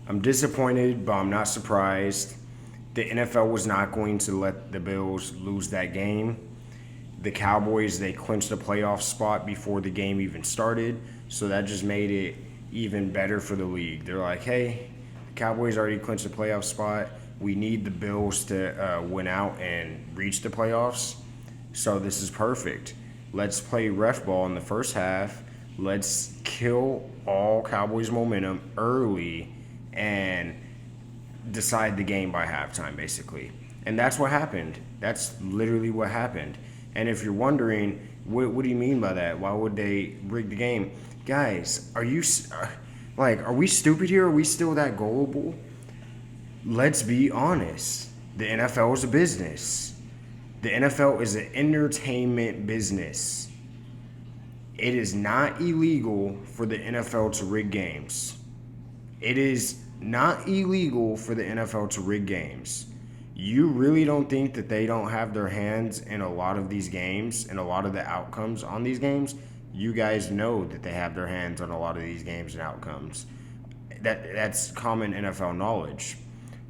I'm disappointed, but I'm not surprised. The NFL was not going to let the Bills lose that game. The Cowboys, they clinched a playoff spot before the game even started, so that just made it even better for the league. They're like, hey, the Cowboys already clinched a playoff spot. We need the Bills to win out and reach the playoffs, so this is perfect. Let's play ref ball in the first half. Let's kill all Cowboys momentum early and decide the game by halftime, basically. And that's what happened. That's literally what happened. And if you're wondering, what do you mean by that? Why would they rig the game? Guys, are we stupid here? Are we still that gullible? Let's be honest. The NFL is a business. The NFL is an entertainment business. It is not illegal for the NFL to rig games. It is not illegal for the NFL to rig games. You really don't think that they don't have their hands in a lot of these games and a lot of the outcomes on these games? You guys know that they have their hands on a lot of these games and outcomes. That's common NFL knowledge.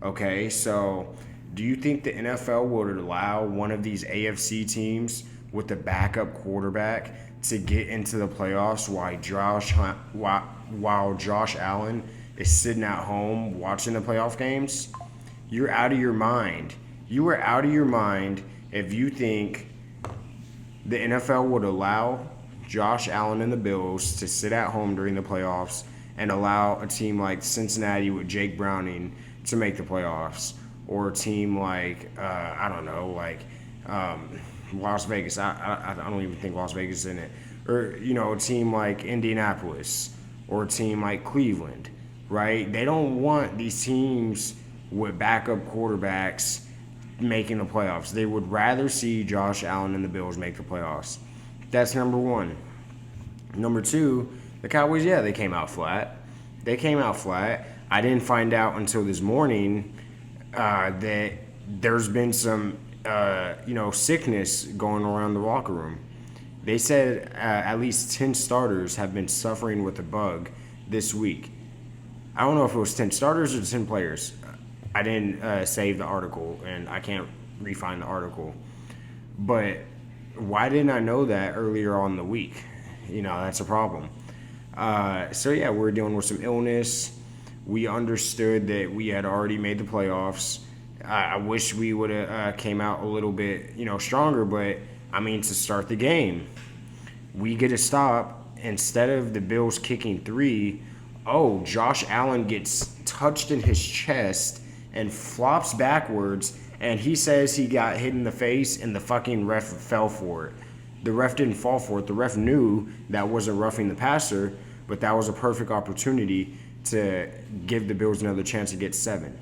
Okay, so do you think the NFL would allow one of these AFC teams with a backup quarterback to get into the playoffs while Josh Allen is sitting at home watching the playoff games? You're out of your mind. You are out of your mind if you think the NFL would allow Josh Allen and the Bills to sit at home during the playoffs and allow a team like Cincinnati with Jake Browning to make the playoffs, or a team like Las Vegas. I don't even think Las Vegas is in it, or a team like Indianapolis or a team like Cleveland, right? They don't want these teams with backup quarterbacks making the playoffs. They would rather see Josh Allen and the Bills make the playoffs. That's number one. Number two, the Cowboys, yeah, they came out flat. They came out flat. I didn't find out until this morning that there's been some, sickness going around the locker room. They said at least 10 starters have been suffering with a bug this week. I don't know if it was 10 starters or 10 players. I didn't save the article, and I can't re-find the article. But why didn't I know that earlier on in the week? That's a problem. We're dealing with some illness. We understood that we had already made the playoffs. I wish we would have came out a little bit, stronger. But, to start the game, we get a stop. Instead of the Bills kicking 3, Josh Allen gets touched in his chest and flops backwards, and he says he got hit in the face, and the fucking ref fell for it. The ref didn't fall for it. The ref knew that wasn't roughing the passer, but that was a perfect opportunity to give the Bills another chance to get 7.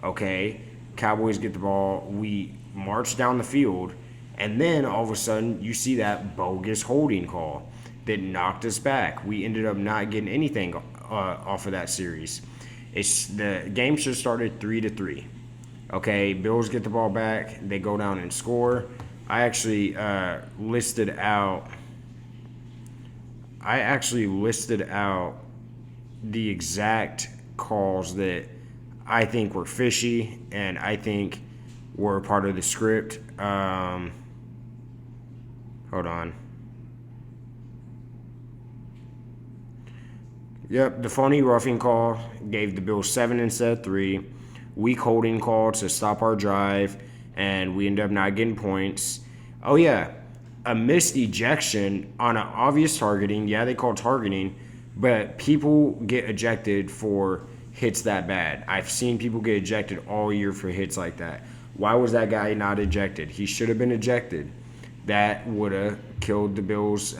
Okay, Cowboys get the ball. We march down the field, and then all of a sudden you see that bogus holding call that knocked us back. We ended up not getting anything off of that series. The game should have started 3-3. Okay, Bills get the ball back. They go down and score. I actually listed out the exact calls that I think were fishy and I think were part of the script. Hold on. Yep, the phony roughing call gave the Bills 7 instead of 3. Weak holding call to stop our drive, and we end up not getting points. Oh, yeah, a missed ejection on an obvious targeting. Yeah, they call targeting, but people get ejected for hits that bad. I've seen people get ejected all year for hits like that. Why was that guy not ejected? He should have been ejected. That would have killed the Bills,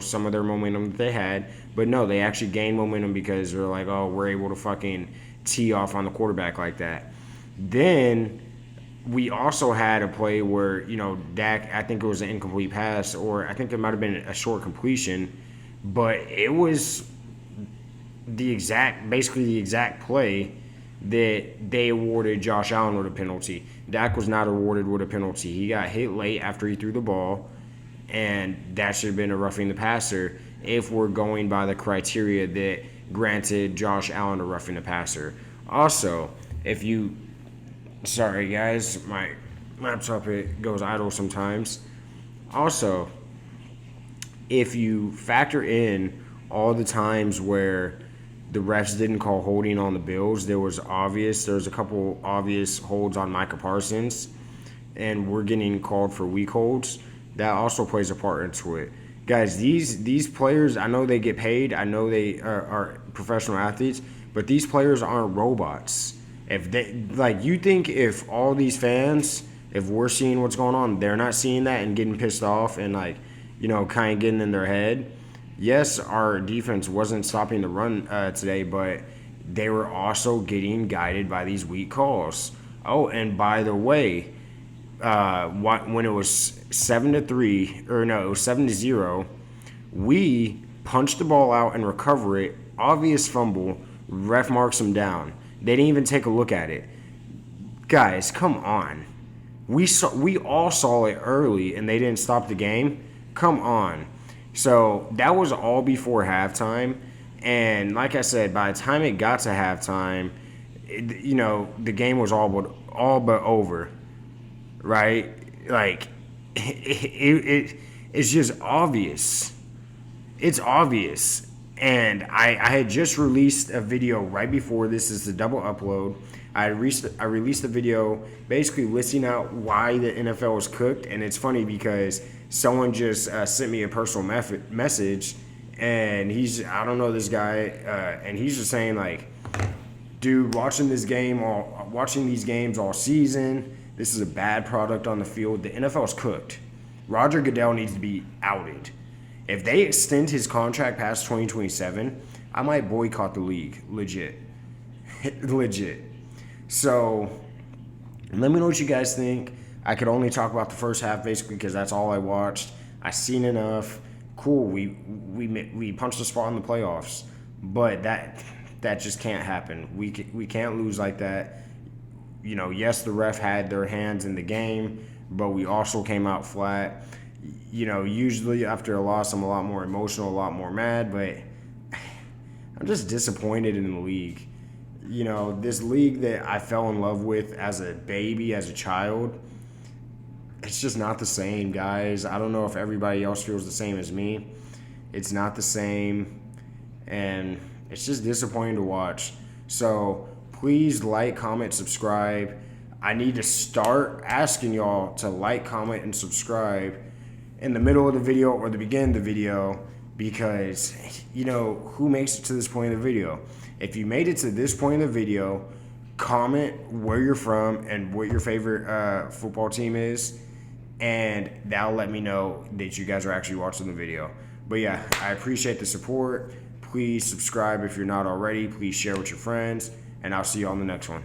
some of their momentum that they had. But no, they actually gained momentum because they're like, we're able to fucking tee off on the quarterback like that. Then we also had a play where, Dak, I think it was an incomplete pass, or I think it might have been a short completion, but it was basically the exact play that they awarded Josh Allen with a penalty. Dak was not awarded with a penalty. He got hit late after he threw the ball, and that should have been a roughing the passer if we're going by the criteria that granted Josh Allen a roughing the passer. Also, if you, sorry guys, my laptop, it goes idle sometimes. Also, if you factor in all the times where the refs didn't call holding on the Bills, there was a couple obvious holds on Micah Parsons, and we're getting called for weak holds. That also plays a part into it. Guys, these players, I know they get paid. I know they are professional athletes, but these players aren't robots. If they, like, you think if all these fans, if we're seeing what's going on, they're not seeing that and getting pissed off and, like, kind of getting in their head. Yes, our defense wasn't stopping the run today, but they were also getting guided by these weak calls. Oh, and by the way, when it was 7-3, or no, it was 7-0, we punched the ball out and recover it. Obvious fumble. Ref marks him down. They didn't even take a look at it. Guys, come on. We all saw it early, and they didn't stop the game. Come on. So that was all before halftime, and like I said, by the time it got to halftime, the game was all but over, right? Like it's just obvious. It's obvious. And I had just released a video right before this. Is the double upload. I released a video basically listing out why the NFL was cooked, and it's funny because someone just sent me a personal message, and I don't know this guy, and he's just saying, like, dude, watching these games all season, this is a bad product on the field. The NFL's cooked. Roger Goodell needs to be outed. If they extend his contract past 2027, I might boycott the league. Legit. Legit. So, let me know what you guys think. I could only talk about the first half basically because that's all I watched. I seen enough. Cool. We punched a spot in the playoffs, but that just can't happen. We can't lose like that. Yes, the ref had their hands in the game, but we also came out flat. Usually after a loss, I'm a lot more emotional, a lot more mad, but I'm just disappointed in the league. This league that I fell in love with as a baby, as a child, it's just not the same, guys. I don't know if everybody else feels the same as me. It's not the same, and it's just disappointing to watch. So please like, comment, subscribe. I need to start asking y'all to like, comment, and subscribe in the middle of the video or the beginning of the video, because who makes it to this point of the video? If you made it to this point of the video, comment where you're from and what your favorite football team is, and that'll let me know that you guys are actually watching the video. But yeah, I appreciate the support. Please subscribe if you're not already. Please share with your friends, and I'll see you on the next one.